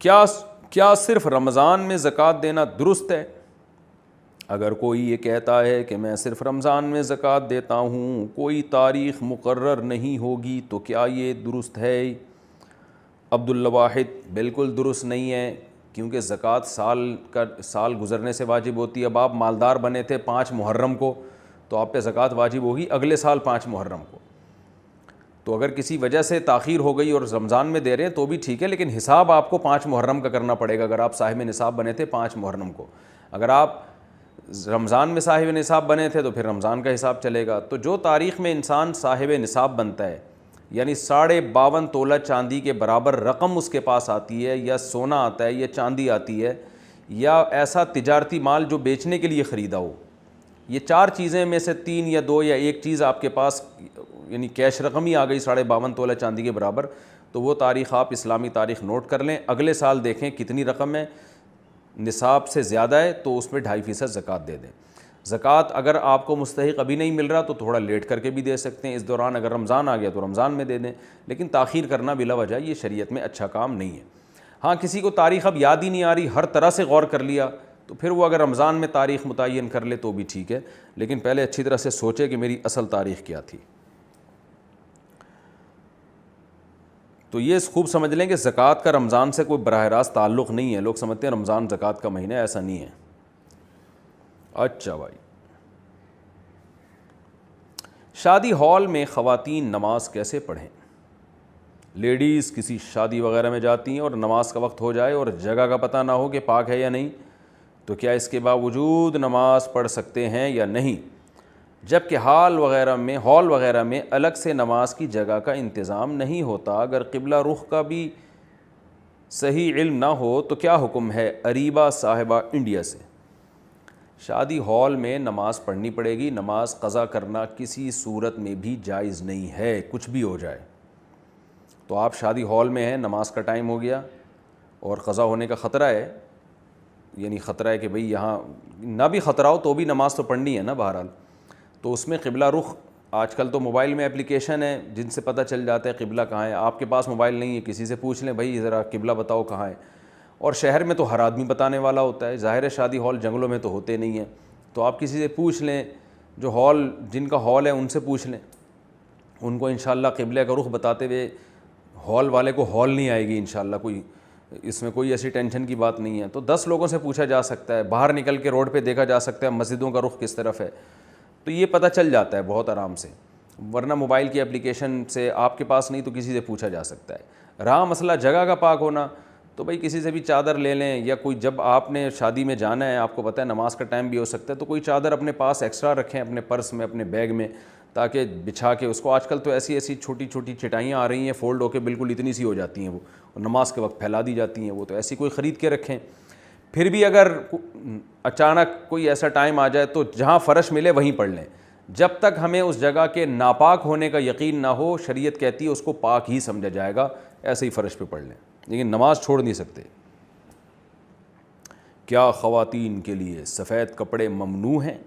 کیا کیا صرف رمضان میں زکوٰۃ دینا درست ہے؟ اگر کوئی یہ کہتا ہے کہ میں صرف رمضان میں زکوٰۃ دیتا ہوں، کوئی تاریخ مقرر نہیں ہوگی، تو کیا یہ درست ہے؟ عبدالواحد: بالکل درست نہیں ہے، کیونکہ زکوٰۃ سال گزرنے سے واجب ہوتی ہے۔ اب آپ مالدار بنے تھے 5 محرم کو، تو آپ پہ زکوٰۃ واجب ہوگی اگلے سال 5 محرم کو۔ تو اگر کسی وجہ سے تاخیر ہو گئی اور رمضان میں دے رہے ہیں تو بھی ٹھیک ہے، لیکن حساب آپ کو 5 محرم کا کرنا پڑے گا۔ اگر آپ صاحب نصاب بنے تھے 5 محرم کو، اگر آپ رمضان میں صاحب نصاب بنے تھے تو پھر رمضان کا حساب چلے گا۔ تو جو تاریخ میں انسان صاحب نصاب بنتا ہے، یعنی 52.5 تولہ چاندی کے برابر رقم اس کے پاس آتی ہے، یا سونا آتا ہے یا چاندی آتی ہے، یا ایسا تجارتی مال جو بیچنے کے لیے خریدا ہو، یہ 4 چیزیں میں سے 3 یا 2 یا 1 چیز آپ کے پاس یعنی کیش رقم ہی آ گئی 52.5 تولہ چاندی کے برابر، تو وہ تاریخ آپ اسلامی تاریخ نوٹ کر لیں، اگلے سال دیکھیں کتنی رقم ہے، نصاب سے زیادہ ہے تو اس میں 2.5% زکوٰۃ دے دیں۔ زکوٰۃ اگر آپ کو مستحق ابھی نہیں مل رہا تو تھوڑا لیٹ کر کے بھی دے سکتے ہیں، اس دوران اگر رمضان آ گیا تو رمضان میں دے دیں، لیکن تاخیر کرنا بلا وجہ یہ شریعت میں اچھا کام نہیں ہے۔ ہاں، کسی کو تاریخ اب یاد ہی نہیں آ رہی، ہر طرح سے غور کر لیا، تو پھر وہ اگر رمضان میں تاریخ متعین کر لے تو بھی ٹھیک ہے، لیکن پہلے اچھی طرح سے سوچے کہ میری اصل تاریخ کیا تھی۔ تو یہ خوب سمجھ لیں کہ زکوٰۃ کا رمضان سے کوئی براہ راست تعلق نہیں ہے۔ لوگ سمجھتے ہیں رمضان زکوٰۃ کا مہینہ ہے، ایسا نہیں ہے۔ اچھا بھائی، شادی ہال میں خواتین نماز کیسے پڑھیں؟ لیڈیز کسی شادی وغیرہ میں جاتی ہیں اور نماز کا وقت ہو جائے اور جگہ کا پتہ نہ ہو کہ پاک ہے یا نہیں، تو کیا اس کے باوجود نماز پڑھ سکتے ہیں یا نہیں؟ جبکہ ہال وغیرہ میں الگ سے نماز کی جگہ کا انتظام نہیں ہوتا۔ اگر قبلہ رخ کا بھی صحیح علم نہ ہو تو کیا حکم ہے؟ اریبہ صاحبہ انڈیا سے۔ شادی ہال میں نماز پڑھنی پڑے گی، نماز قضا کرنا کسی صورت میں بھی جائز نہیں ہے، کچھ بھی ہو جائے۔ تو آپ شادی ہال میں ہیں، نماز کا ٹائم ہو گیا اور قضا ہونے کا خطرہ ہے، یعنی خطرہ ہے کہ بھئی یہاں نہ بھی خطرہ ہو تو بھی نماز تو پڑھنی ہے نا بہرحال، تو اس میں قبلہ رخ، آج کل تو موبائل میں اپلیکیشن ہے جن سے پتہ چل جاتا ہے قبلہ کہاں ہے۔ آپ کے پاس موبائل نہیں ہے، کسی سے پوچھ لیں بھائی ذرا قبلہ بتاؤ کہاں ہے، اور شہر میں تو ہر آدمی بتانے والا ہوتا ہے، ظاہر ہے شادی ہال جنگلوں میں تو ہوتے نہیں ہیں، تو آپ کسی سے پوچھ لیں، جو ہال جن کا ہال ہے ان سے پوچھ لیں، ان کو انشاءاللہ قبلہ کا رخ بتاتے ہوئے ہال والے کو ہال نہیں آئے گی انشاءاللہ، کوئی اس میں کوئی ایسی ٹینشن کی بات نہیں ہے۔ تو 10 لوگوں سے پوچھا جا سکتا ہے، باہر نکل کے روڈ پہ دیکھا جا سکتا ہے مسجدوں کا رخ کس طرف ہے، تو یہ پتہ چل جاتا ہے بہت آرام سے، ورنہ موبائل کی اپلیکیشن سے آپ کے پاس نہیں تو کسی سے پوچھا جا سکتا ہے۔ رہا مسئلہ جگہ کا پاک ہونا، تو بھائی کسی سے بھی چادر لے لیں، یا کوئی جب آپ نے شادی میں جانا ہے، آپ کو پتہ ہے نماز کا ٹائم بھی ہو سکتا ہے، تو کوئی چادر اپنے پاس ایکسٹرا رکھیں اپنے پرس میں، اپنے بیگ میں، تاکہ بچھا کے اس کو، آج کل تو ایسی چھوٹی چھوٹی چٹائیاں آ رہی ہیں فولڈ ہو کے، بالکل اتنی سی ہو جاتی ہیں وہ، اور نماز کے وقت پھیلا دی جاتی ہیں وہ، تو ایسی کوئی خرید کے رکھیں۔ پھر بھی اگر اچانک کوئی ایسا ٹائم آ جائے تو جہاں فرش ملے وہیں پڑھ لیں، جب تک ہمیں اس جگہ کے ناپاک ہونے کا یقین نہ ہو، شریعت کہتی ہے اس کو پاک ہی سمجھا جائے گا، ایسے ہی فرش پہ پڑھ لیں، لیکن نماز چھوڑ نہیں سکتے۔ کیا خواتین کے لیے سفید کپڑے ممنوع ہیں؟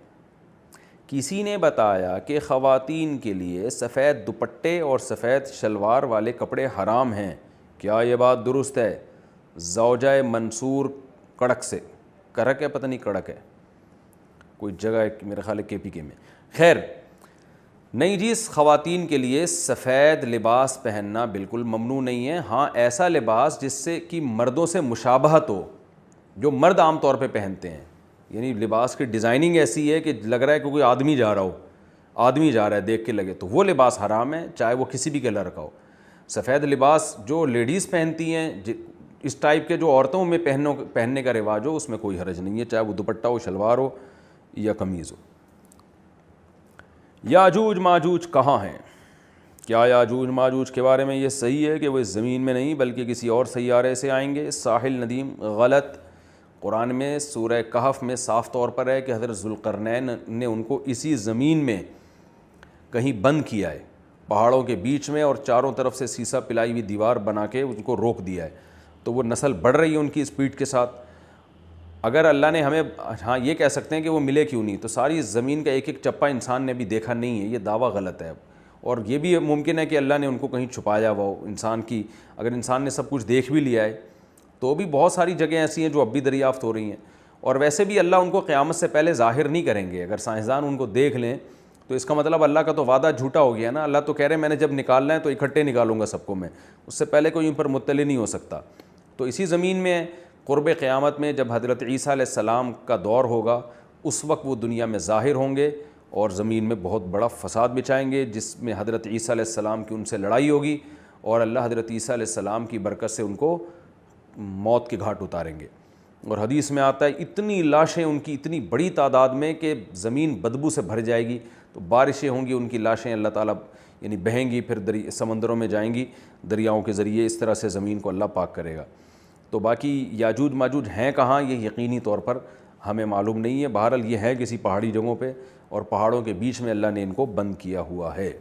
کسی نے بتایا کہ خواتین کے لیے سفید دوپٹے اور سفید شلوار والے کپڑے حرام ہیں، کیا یہ بات درست ہے؟ زوجہ منصور کڑک سے، کرک ہے پتہ نہیں کڑک ہے، کوئی جگہ ہے میرے خیال ہے KPK میں۔ خیر نہیں جی، خواتین کے لیے سفید لباس پہننا بالکل ممنوع نہیں ہے۔ ہاں ایسا لباس جس سے کہ مردوں سے مشابہت ہو، جو مرد عام طور پہ پہنتے ہیں، یعنی لباس کی ڈیزائننگ ایسی ہے کہ لگ رہا ہے کہ کوئی آدمی جا رہا ہو، آدمی جا رہا ہے دیکھ کے لگے، تو وہ لباس حرام ہے، چاہے وہ کسی بھی کلر کا ہو۔ سفید لباس جو لیڈیز پہنتی ہیں، اس ٹائپ کے جو عورتوں میں پہننے کا رواج ہو، اس میں کوئی حرج نہیں ہے، چاہے وہ دوپٹہ ہو، شلوار ہو یا قمیض ہو۔ یاجوج ماجوج کہاں ہیں؟ کیا یاجوج ماجوج کے بارے میں یہ صحیح ہے کہ وہ اس زمین میں نہیں بلکہ کسی اور سیارے سے آئیں گے؟ ساحل ندیم: غلط۔ قرآن میں سورہ کہف میں صاف طور پر ہے کہ حضرت ذوالقرنین نے ان کو اسی زمین میں کہیں بند کیا ہے، پہاڑوں کے بیچ میں، اور چاروں طرف سے سیسا پلائی ہوئی دیوار بنا کے ان کو روک دیا ہے، تو وہ نسل بڑھ رہی ہے ان کی اسپیڈ کے ساتھ۔ اگر اللہ نے ہمیں، ہاں یہ کہہ سکتے ہیں کہ وہ ملے کیوں نہیں، تو ساری زمین کا ایک ایک چپا انسان نے بھی دیکھا نہیں ہے، یہ دعویٰ غلط ہے۔ اور یہ بھی ممکن ہے کہ اللہ نے ان کو کہیں چھپایا ہوا ہو، انسان کی، اگر انسان نے سب کچھ دیکھ بھی لیا ہے تو بھی بہت ساری جگہیں ایسی ہیں جو اب بھی دریافت ہو رہی ہیں، اور ویسے بھی اللہ ان کو قیامت سے پہلے ظاہر نہیں کریں گے۔ اگر سائنسدان ان کو دیکھ لیں تو اس کا مطلب اللہ کا تو وعدہ جھوٹا ہو گیا نا۔ اللہ تو کہہ رہے ہیں میں نے جب نکالنا ہے تو اکٹھے نکالوں گا سب کو میں، اس سے پہلے کوئی ان پر مطلع نہیں ہو سکتا۔ تو اسی زمین میں قرب قیامت میں جب حضرت عیسیٰ علیہ السلام کا دور ہوگا، اس وقت وہ دنیا میں ظاہر ہوں گے اور زمین میں بہت بڑا فساد بچائیں گے، جس میں حضرت عیسیٰ علیہ السلام کی ان سے لڑائی ہوگی، اور اللہ حضرت عیسیٰ علیہ السلام کی برکت سے ان کو موت کے گھاٹ اتاریں گے۔ اور حدیث میں آتا ہے اتنی لاشیں ان کی اتنی بڑی تعداد میں کہ زمین بدبو سے بھر جائے گی، تو بارشیں ہوں گی، ان کی لاشیں اللہ تعالیٰ یعنی بہیں گی، پھر سمندروں میں جائیں گی دریاؤں کے ذریعے، اس طرح سے زمین کو اللہ پاک کرے گا۔ تو باقی یاجوج ماجوج ہیں کہاں یہ یقینی طور پر ہمیں معلوم نہیں ہے، بہرحال یہ ہے کسی پہاڑی جگہوں پہ، اور پہاڑوں کے بیچ میں اللہ نے ان کو بند کیا ہوا ہے۔